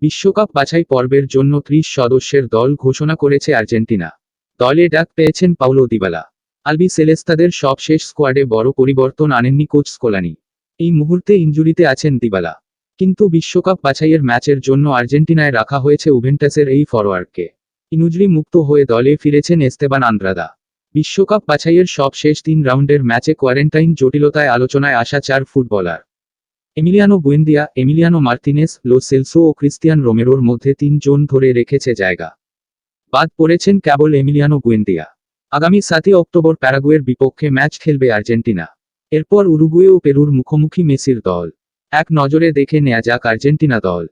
বিশ্বকাপ বাছাই পর্বের জন্য 30 সদস্যের দল ঘোষণা করেছে আর্জেন্টিনা। দলে ডাক পেয়েছেন পাউলো দিবালা। আলবি সেলেস্তাদের সবশেষ স্কোয়াডে বড় পরিবর্তন আনেননি কোচ স্কোলানি। এই মুহূর্তে ইনজুরিতে আছেন দিবালা। কিন্তু বিশ্বকাপ বাছাইয়ের ম্যাচের জন্য আর্জেন্টিনায় রাখা হয়েছে উভেন্টাসের এই ফরোয়ার্ডকে। ইনজুরি মুক্ত হয়ে দলে ফিরেছেন এস্তেবান আন্দ্রাদা। বিশ্বকাপ বাছাইয়ের সবশেষ 3 রাউন্ডের ম্যাচে কোয়ারেন্টাইন জটিলতায় আলোচনায় আসা 4 footballer Emiliano Buendia, Emiliano Martinez, Lo Celso ও ক্রিস্তিয়ান রোমেরোর মধ্যে 3 জন ধরে রেখেছে জায়গা। বাদ পড়েছেন কেবল এমিলিয়ানো বুয়েন্দিয়া। আগামী 7 অক্টোবর প্যারাগুয়ের বিপক্ষে ম্যাচ খেলবে আর্জেন্টিনা। এরপর উরুগুয়ে ও পেরুর মুখোমুখি মেসির দল। এক নজরে দেখে নেওয়া যাক আর্জেন্টিনা দল।